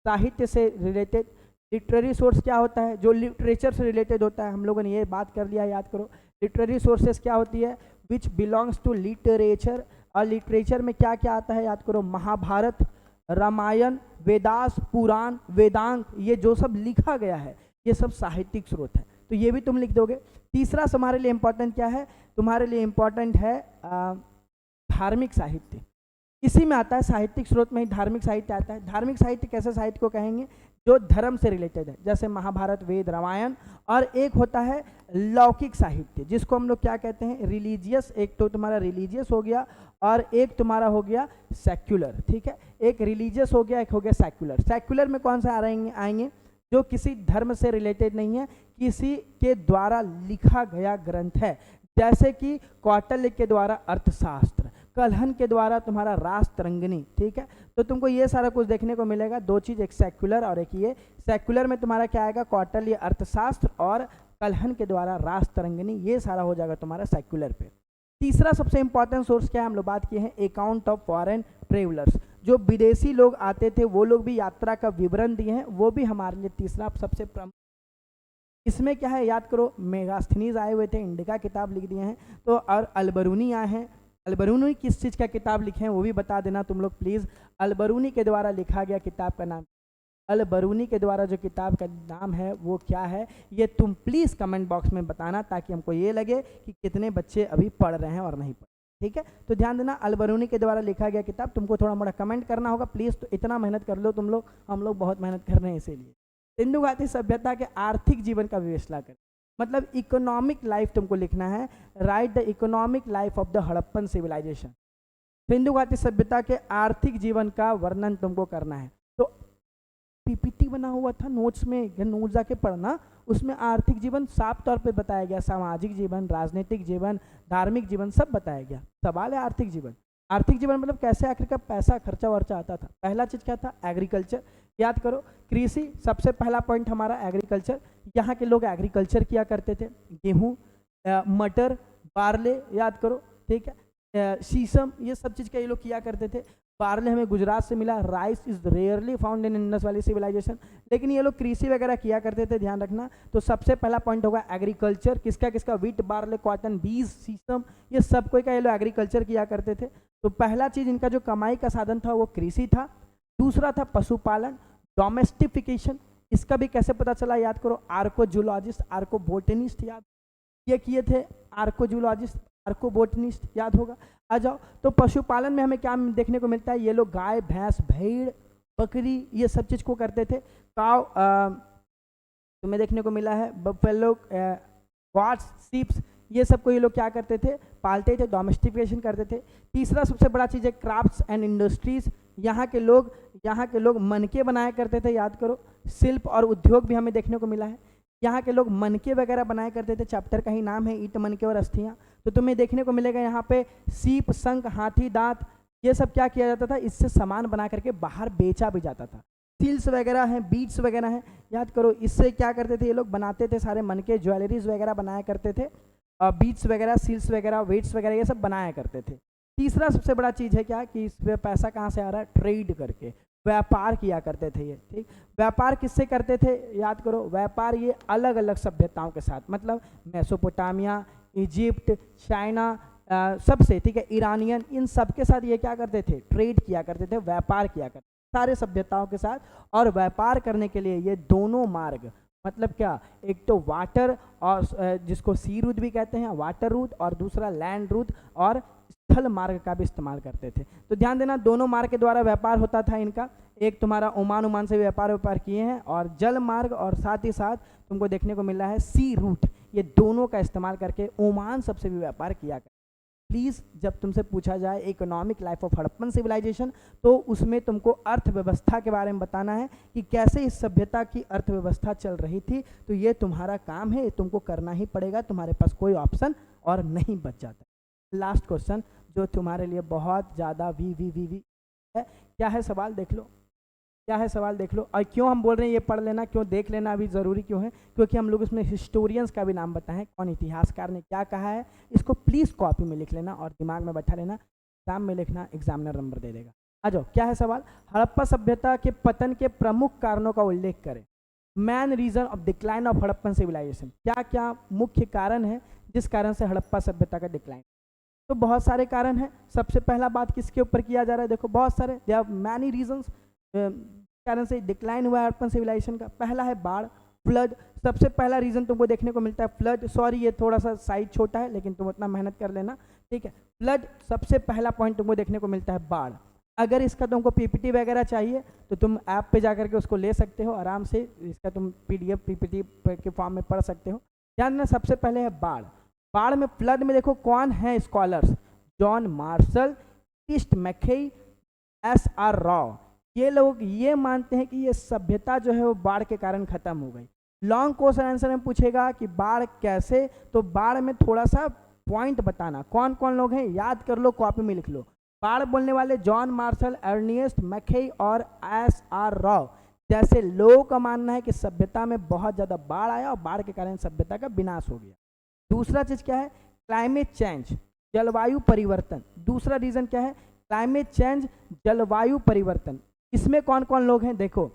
साहित्य से रिलेटेड। लिटरेरी सोर्स क्या होता है, जो लिटरेचर से रिलेटेड होता है, हम लोगों ने ये बात कर लिया, याद करो। लिटरेरी सोर्सेस क्या होती है, विच बिलोंग्स टू लिटरेचर। और लिटरेचर में क्या क्या आता है, याद करो, महाभारत, रामायण, वेदास, पुराण, वेदांत, ये जो सब लिखा गया है ये सब साहित्यिक स्रोत है। तो ये भी तुम लिख दोगे। तीसरा तुम्हारे लिए इंपॉर्टेंट क्या है, तुम्हारे लिए इंपॉर्टेंट है धार्मिक साहित्य। इसी में आता है, साहित्यिक स्रोत में ही धार्मिक साहित्य आता है। धार्मिक साहित्य कैसे साहित्य को कहेंगे, जो धर्म से रिलेटेड है, जैसे महाभारत, वेद, रामायण। और एक होता है लौकिक साहित्य, जिसको हम लोग क्या कहते हैं, रिलीजियस। एक तो तुम्हारा रिलीजियस हो गया और एक तुम्हारा हो गया सेक्युलर, ठीक है। एक रिलीजियस हो गया, एक हो गया सेक्युलर। सेक्युलर में कौन सा आएंगे, जो किसी धर्म से रिलेटेड नहीं है, किसी के द्वारा लिखा गया ग्रंथ है, जैसे कि कौटिल्य के द्वारा अर्थशास्त्र, कल्हन के द्वारा तुम्हारा रासतरंगिणी, ठीक है। तो तुमको ये सारा कुछ देखने को मिलेगा। दो चीज, एक सेक्युलर और एक ये। सेक्युलर में तुम्हारा क्या आएगा, कौटिल्य अर्थशास्त्र और कल्हन के द्वारा रासतरंगिणी, ये सारा हो जाएगा तुम्हारा सेक्युलर पे। तीसरा सबसे इंपॉर्टेंट सोर्स क्या है, हम लोग बात किए हैं अकाउंट ऑफ फॉरेन ट्रेवलर्स, जो विदेशी लोग आते थे वो लोग भी यात्रा का विवरण दिए हैं, वो भी हमारे लिए तीसरा सबसे प्रमुख। इसमें क्या है, याद करो, मेगास्थनीज आए हुए थे, इंडिका किताब लिख दिए हैं। तो और अलबरूनी आए हैं। अलबरूनी किस चीज़ का किताब लिखे हैं वो भी बता देना तुम लोग प्लीज़। अलबरूनी के द्वारा लिखा गया किताब का नाम अल बरूनी के द्वारा जो किताब का नाम है वो क्या है, ये तुम प्लीज़ कमेंट बॉक्स में बताना, ताकि हमको ये लगे कि कितने बच्चे अभी पढ़ रहे हैं और नहीं पढ़। ठीक है, तो ध्यान देना, अल बरूनी के द्वारा लिखा गया किताब, तुमको थोड़ा मोड़ा कमेंट करना होगा प्लीज़, तो इतना मेहनत कर लो तुम लोग, हम लोग बहुत मेहनत कर रहे हैं इसीलिए। सिंधु घाटी सभ्यता के आर्थिक जीवन का विवेचना करें, मतलब इकोनॉमिक लाइफ तुमको लिखना है, write the economic life of the Harappan civilization. Sindhu घाटी सभ्यता के आर्थिक जीवन का वर्णन तुमको करना है। तो पीपीटी बना हुआ था नोट्स में, या नोट जाके पढ़ना, उसमें आर्थिक जीवन साफ तौर पे बताया गया, सामाजिक जीवन, राजनीतिक जीवन, धार्मिक जीवन सब बताया गया। सवाल है आर्थिक जीवन, आर्थिक जीवन मतलब कैसे आखिर का पैसा खर्चा वर्चा आता था। पहला चीज क्या था, एग्रीकल्चर, याद करो, कृषि, सबसे पहला पॉइंट हमारा एग्रीकल्चर। यहाँ के लोग एग्रीकल्चर किया करते थे, गेहूँ, मटर, बारले, याद करो, ठीक है, शीशम, ये सब चीज़ का ये लोग किया करते थे। बारले हमें गुजरात से मिला, rice is rarely found in Indus valley civilization, लेकिन ये लोग कृषि वगैरह किया करते थे, ध्यान रखना। तो सबसे पहला पॉइंट होगा एग्रीकल्चर, किसका किसका, वीट, बारले, कॉटन, बीज, शीशम, ये सब कोई का ये लोग एग्रीकल्चर किया करते थे। तो पहला चीज इनका जो कमाई का साधन था वो कृषि था। दूसरा था पशुपालन, डोमेस्टिफिकेशन, इसका भी कैसे पता चला, याद करो, आर्कोजूलॉजिस्ट, आर्कोबोटेनिस्ट, याद ये किए थे, आर्कोजूलॉजिस्ट, आर्कोबोटनिस्ट, याद होगा। आ जाओ, तो पशुपालन में हमें क्या देखने को मिलता है, ये लोग गाय, भैंस, भेड़, बकरी, ये सब चीज़ को करते थे। काव तुम्हें देखने को मिला है, बफेलो, गॉट्स, सीप्स, ये सब को ये लोग क्या करते थे, पालते थे, डोमेस्टिफिकेशन करते थे। तीसरा सबसे बड़ा चीज़ है क्राफ्ट्स एंड इंडस्ट्रीज, यहाँ के लोग मनके बनाया करते थे, याद करो। शिल्प और उद्योग भी हमें देखने को मिला है, यहाँ के लोग मनके वगैरह बनाया करते थे, चैप्टर का ही नाम है ईंट, मनके और अस्थियाँ। तो तुम्हें देखने को मिलेगा यहाँ पे सीप, शंख, हाथी दांत, ये सब क्या किया जाता था, इससे सामान बना करके बाहर बेचा भी जाता था। सील्स वगैरह हैं, बीड्स वगैरह हैं, याद करो, इससे क्या करते थे ये लोग, बनाते थे सारे मनके, ज्वेलरीज वगैरह बनाया करते थे, बीड्स वगैरह, सील्स वगैरह, वेट्स वगैरह, ये सब बनाया करते थे। तीसरा सबसे बड़ा चीज़ है क्या, कि इस पे पैसा कहाँ से आ रहा है, ट्रेड करके, व्यापार किया करते थे ये, ठीक। व्यापार किससे करते थे, याद करो, व्यापार ये अलग अलग सभ्यताओं के साथ, मतलब मेसोपोटामिया, इजिप्ट, चाइना, सबसे, ठीक है, ईरानियन, इन सब के साथ ये क्या करते थे, ट्रेड किया करते थे, व्यापार किया करते थे सारे सभ्यताओं के साथ। और व्यापार करने के लिए ये दोनों मार्ग, मतलब क्या, एक तो वाटर और जिसको सी रूट भी कहते हैं, वाटर रूट, और दूसरा लैंड रूट और स्थल मार्ग का भी इस्तेमाल करते थे। तो ध्यान देना, दोनों मार्ग के द्वारा व्यापार होता था इनका। एक तुम्हारा ओमान से व्यापार किए हैं, और जल मार्ग, और साथ ही साथ तुमको देखने को मिल रहा है सी रूट, ये दोनों का इस्तेमाल करके ओमान सबसे भी व्यापार किया कर। प्लीज़ जब तुमसे पूछा जाए economic life of Harappan civilization, तो उसमें तुमको अर्थव्यवस्था के बारे में बताना है कि कैसे इस सभ्यता की अर्थव्यवस्था चल रही थी। तो ये तुम्हारा काम है, ये तुमको करना ही पड़ेगा, तुम्हारे पास कोई ऑप्शन और नहीं बच जाता। लास्ट क्वेश्चन जो तुम्हारे लिए बहुत ज़्यादा वी है, क्या है सवाल देख लो, क्या है सवाल देख लो। और क्यों हम बोल रहे हैं ये पढ़ लेना, क्यों देख लेना अभी ज़रूरी क्यों है, क्योंकि हम लोग इसमें हिस्टोरियंस का भी नाम बताएं, कौन इतिहासकार ने क्या कहा है, इसको प्लीज़ कॉपी में लिख लेना और दिमाग में बैठा लेना, एग्जाम में लिखना, एग्जामिनर नंबर दे देगा। आ जाओ, क्या है सवाल, हड़प्पा सभ्यता के पतन के प्रमुख कारणों का उल्लेख करें। Main reason of decline of Harappan civilization, क्या क्या मुख्य कारण है जिस कारण से हड़प्पा सभ्यता का डिक्लाइन। तो बहुत सारे कारण हैं। सबसे पहला बात किसके ऊपर किया जा रहा है, देखो बहुत सारे, दे आर मैनी रीजंस कारण से डिक्लाइन हुआ है हड़प्पन सिविलाइजेशन का। पहला है बाढ़, फ्लड, सबसे पहला रीजन तुमको देखने को मिलता है फ्लड। सॉरी ये थोड़ा सा साइज छोटा है, लेकिन तुम उतना मेहनत कर लेना, ठीक है। फ्लड सबसे पहला पॉइंट तुमको देखने को मिलता है बाढ़। अगर इसका तुमको पीपीटी वगैरह चाहिए तो तुम ऐप पे जाकर के उसको ले सकते हो आराम से, इसका तुम पीडीएफ पीपीटी के फॉर्म में पढ़ सकते हो। ध्यान देना, सबसे पहले है बाढ़। बाढ़ में, फ्लड में देखो कौन है scholars, John Marshall, Ernest Mackay, S R. Rao, ये लोग ये मानते हैं कि ये सभ्यता जो है वो बाढ़ के कारण खत्म हो गई। लॉन्ग क्वेश्चन आंसर में पूछेगा कि बाढ़ कैसे, तो बाढ़ में थोड़ा सा पॉइंट बताना, कौन कौन लोग हैं याद कर लो, कॉपी में लिख लो। बाढ़ बोलने वाले जॉन मार्शल, अर्निस्ट मैकई और एस.आर. राव जैसे लोगों का मानना है कि सभ्यता में बहुत ज़्यादा बाढ़ आया और बाढ़ के कारण सभ्यता का विनाश हो गया। दूसरा चीज़ क्या है, क्लाइमेट चेंज, जलवायु परिवर्तन। दूसरा रीज़न क्या है, क्लाइमेट चेंज, जलवायु परिवर्तन। इसमें कौन कौन लोग हैं देखो,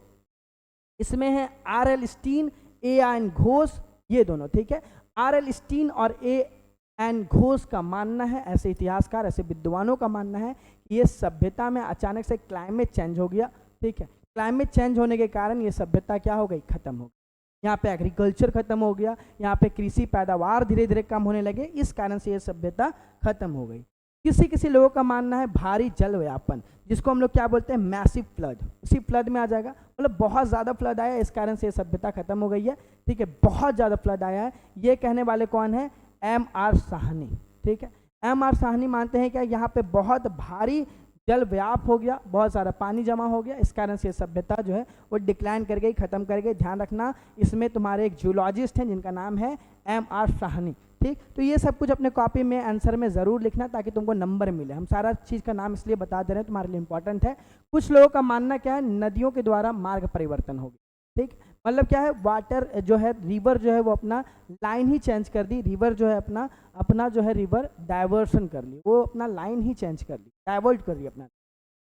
इसमें है आर.एल. Stein, AN. घोष, ये दोनों, ठीक है। आर.एल. स्टीन और ए.एन. घोष का मानना है, ऐसे इतिहासकार, ऐसे विद्वानों का मानना है कि ये सभ्यता में अचानक से क्लाइमेट चेंज हो गया, ठीक है। क्लाइमेट चेंज होने के कारण ये सभ्यता क्या हो गई, खत्म हो गई। यहाँ पे एग्रीकल्चर खत्म हो गया, यहाँ पे कृषि पैदावार धीरे धीरे कम होने लगे, इस कारण से ये सभ्यता खत्म हो गई। किसी किसी लोगों का मानना है भारी जल व्यापन, जिसको हम लोग क्या बोलते हैं, मैसिव फ्लड, उसी फ्लड में आ जाएगा, मतलब बहुत ज़्यादा फ्लड आया, इस कारण से ये सभ्यता खत्म हो गई है। ठीक है, बहुत ज़्यादा फ्लड आया है, ये कहने वाले कौन है, M.R. साहनी। ठीक है, M.R. साहनी मानते हैं कि यहाँ पे बहुत भारी जल व्याप हो गया, बहुत सारा पानी जमा हो गया, इस कारण से सभ्यता जो है वो डिक्लाइन कर गई, खत्म कर गई। ध्यान रखना, इसमें तुम्हारे एक जूलॉजिस्ट हैं जिनका नाम है M.R. साहनी। ठीक, तो ये सब कुछ अपने कॉपी में आंसर में ज़रूर लिखना ताकि तुमको नंबर मिले। हम सारा चीज़ का नाम इसलिए बता दे रहे हैं, तुम्हारे लिए इंपॉर्टेंट है। कुछ लोगों का मानना क्या है, नदियों के द्वारा मार्ग परिवर्तन हो गया। ठीक, मतलब क्या है, वाटर जो है, रिवर जो है वो अपना लाइन ही चेंज कर दी, रिवर जो है अपना अपना जो है रिवर डाइवर्सन कर ली, वो अपना लाइन ही चेंज कर ली, डाइवर्ट कर ली अपना।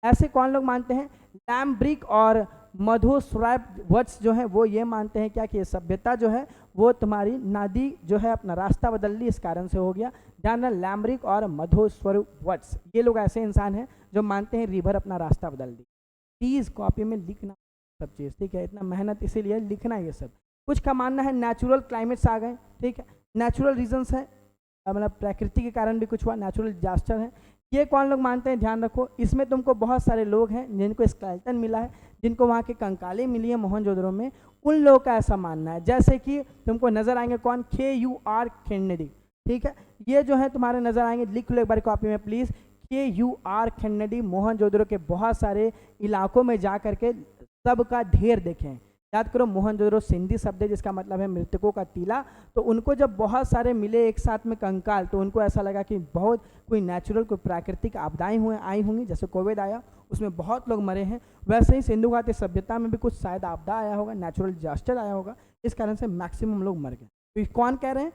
ऐसे कौन लोग मानते हैं, लैम्ब्रिक और मधुस्रैप जो है वो ये मानते हैं क्या कि ये सभ्यता जो है वो तुम्हारी नदी जो है अपना रास्ता बदल ली, इस कारण से हो गया। ध्यान रखना, लैम्ब्रिक और मधुस्रैप ये लोग ऐसे इंसान हैं जो मानते हैं रिवर अपना रास्ता बदल दी। प्लीज़ कॉपी में लिखना सब चीज़, ठीक है, इतना मेहनत इसीलिए लिखना ये सब। कुछ का मानना है नेचुरल क्लाइमेट्स आ गए। ठीक है, नेचुरल रीजंस है, मतलब प्रकृति के कारण भी कुछ हुआ, नेचुरल डिजास्टर है। ये कौन लोग मानते हैं, ध्यान रखो, इसमें तुमको बहुत सारे लोग हैं जिनको स्केलेटन मिला है, जिनको वहाँ के कंकालें मिली है मोहनजोदड़ो में, उन लोगों का ऐसा मानना है। जैसे कि तुमको नजर आएंगे कौन, KUR खेन्नेडी। ठीक है, ये जो है तुम्हारे नजर आएंगे, लिख लो एक बार कॉपी में प्लीज़, KUR खेन्नेडी मोहनजोदड़ो के बहुत सारे इलाकों में जा करके सबका ढेर देखें। याद करो, मोहनजोदड़ो सिंधी शब्द है जिसका मतलब है मृतकों का टीला। तो उनको जब बहुत सारे मिले एक साथ में कंकाल, तो उनको ऐसा लगा कि बहुत कोई नेचुरल, कोई प्राकृतिक आपदाएं आई होंगी, जैसे कोविड आया उसमें बहुत लोग मरे हैं, वैसे ही सिंधु घाटी सभ्यता में भी कुछ शायद आपदा आया होगा, नेचुरल डिजास्टर आया होगा, इस कारण से मैक्सिमम लोग मर गए। तो कौन कह रहे हैं,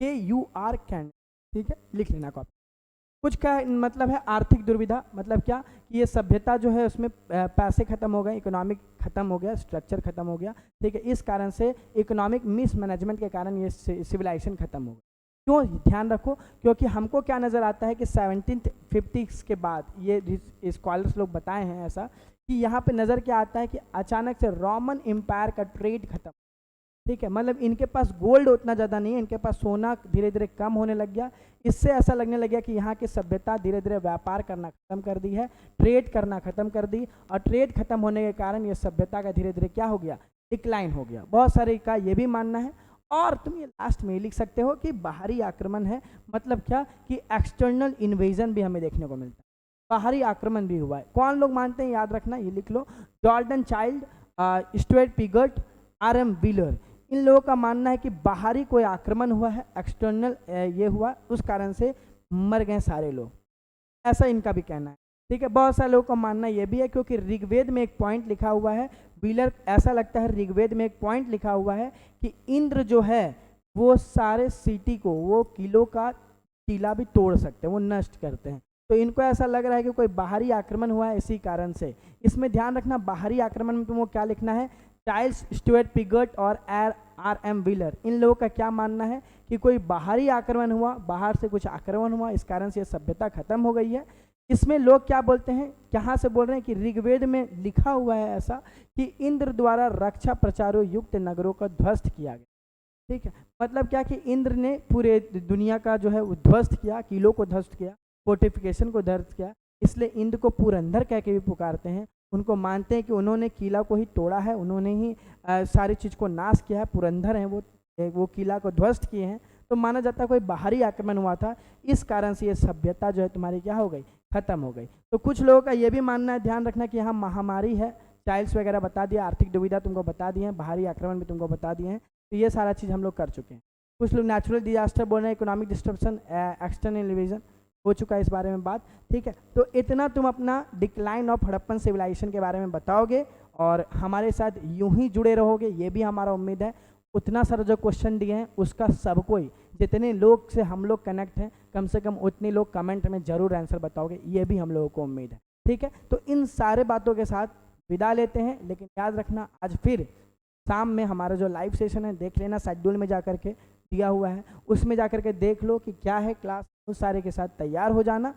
KUR कैन। ठीक है, लिख लेना कॉपी। कुछ का मतलब है आर्थिक दुविधा, मतलब क्या कि ये सभ्यता जो है उसमें पैसे खत्म हो गए, इकोनॉमिक खत्म हो गया, स्ट्रक्चर खत्म हो गया। ठीक है, इस कारण से इकोनॉमिक मिसमैनेजमेंट के कारण ये सिविलाइजेशन खत्म हो गया। क्यों, ध्यान रखो, क्योंकि हमको क्या नज़र आता है कि 1750 के बाद ये स्कॉलर्स लोग बताए हैं ऐसा कि यहाँ पे नज़र क्या आता है कि अचानक से रोमन एम्पायर का ट्रेड खत्म। ठीक है, मतलब इनके पास गोल्ड उतना ज़्यादा नहीं है, इनके पास सोना धीरे धीरे कम होने लग गया, इससे ऐसा लगने लग गया कि यहाँ की सभ्यता धीरे धीरे व्यापार करना खत्म कर दी है, ट्रेड करना खत्म कर दी, और ट्रेड खत्म होने के कारण ये सभ्यता का धीरे धीरे क्या हो गया, डिक्लाइन हो गया। बहुत सारे का ये भी मानना है। और तुम ये लास्ट में लिख सकते हो कि बाहरी आक्रमण है, मतलब क्या कि एक्सटर्नल इन्वेजन भी हमें देखने को मिलता है, बाहरी आक्रमण भी हुआ है। कौन लोग मानते हैं, याद रखना, ये लिख लो, Gordon Childe, Stuart Piggott, RM Wheeler, इन लोगों का मानना है कि बाहरी कोई आक्रमण हुआ है, एक्सटर्नल ये हुआ, उस कारण से मर गए सारे लोग, ऐसा इनका भी कहना है। ठीक है, बहुत सारे लोगों का मानना ये भी है, क्योंकि ऋग्वेद में एक पॉइंट लिखा हुआ है, व्हीलर ऐसा लगता है ऋग्वेद में एक पॉइंट लिखा हुआ है कि इंद्र जो है वो सारे सिटी को, वो किलों का टीला भी तोड़ सकते हैं, वो नष्ट करते हैं। तो इनको ऐसा लग रहा है कि कोई बाहरी आक्रमण हुआ है, इसी कारण से। इसमें ध्यान रखना, बाहरी आक्रमण में तुमको क्या लिखना है, चाइल्ड्स, स्टुअर्ट पिगट और RM व्हीलर, इन लोगों का क्या मानना है कि कोई बाहरी आक्रमण हुआ, बाहर से कुछ आक्रमण हुआ, इस कारण से ये सभ्यता खत्म हो गई है। इसमें लोग क्या बोलते हैं, कहाँ से बोल रहे हैं कि ऋग्वेद में लिखा हुआ है ऐसा कि इंद्र द्वारा रक्षा प्रचारों युक्त नगरों का ध्वस्त किया गया। ठीक है, मतलब क्या कि इंद्र ने पूरे दुनिया का जो है वो ध्वस्त किया, किलों को ध्वस्त किया, फोर्टिफिकेशन को ध्वस्त किया, इसलिए इंद्र को पुरंदर कह के भी पुकारते हैं। उनको मानते हैं कि उन्होंने किला को ही तोड़ा है, उन्होंने ही सारी चीज़ को नाश किया है, पुरंदर हैं वो किला को ध्वस्त किए हैं। तो माना जाता है कोई बाहरी आक्रमण हुआ था, इस कारण से ये सभ्यता जो है तुम्हारी क्या हो गई, खत्म हो गई। तो कुछ लोगों का ये भी मानना है, ध्यान रखना, कि यहाँ महामारी है, चाइल्ड्स वगैरह बता दिया, आर्थिक दुविधा तुमको बता दिए हैं, बाहरी आक्रमण भी तुमको बता दिए हैं। तो ये सारा चीज़ हम लोग कर चुके हैं। कुछ लोग नेचुरल डिजास्टर बोल रहे हैं, इकोनॉमिक डिस्ट्रप्शन, एक्सटर्नल इन्वेजन हो चुका है इस बारे में बात। ठीक है, तो इतना तुम अपना डिक्लाइन ऑफ हड़प्पन सिविलाइजेशन के बारे में बताओगे और हमारे साथ यूं ही जुड़े रहोगे, ये भी हमारा उम्मीद है। उतना सारा जो क्वेश्चन दिए हैं उसका सब कोई, जितने लोग से हम लोग कनेक्ट हैं, कम से कम उतने लोग कमेंट में ज़रूर आंसर बताओगे, ये भी हम लोगों को उम्मीद है। ठीक है, तो इन सारे बातों के साथ विदा लेते हैं, लेकिन याद रखना आज फिर शाम में हमारा जो लाइव सेशन है देख लेना, शेड्यूल में जा कर के दिया हुआ है, उसमें जा कर के देख लो कि क्या है क्लास, उस सारे के साथ तैयार हो जाना।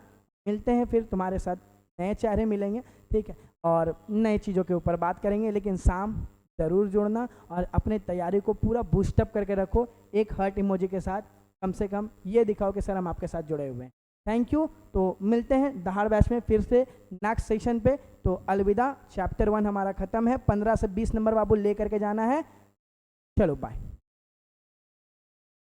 मिलते हैं फिर तुम्हारे साथ नए चेहरे मिलेंगे, ठीक है, और नई चीज़ों के ऊपर बात करेंगे। लेकिन शाम ज़रूर जुड़ना और अपने तैयारी को पूरा बूस्टअप करके रखो, एक हार्ट इमोजी के साथ कम से कम ये दिखाओ कि सर हम आपके साथ जुड़े हुए हैं। Thank you. तो मिलते हैं दहाड़ बैच में फिर से नेक्स्ट सेशन पे। तो अलविदा, चैप्टर 1 हमारा ख़त्म है, 15 से 20 नंबर बाबू ले करके जाना है। चलो बाय।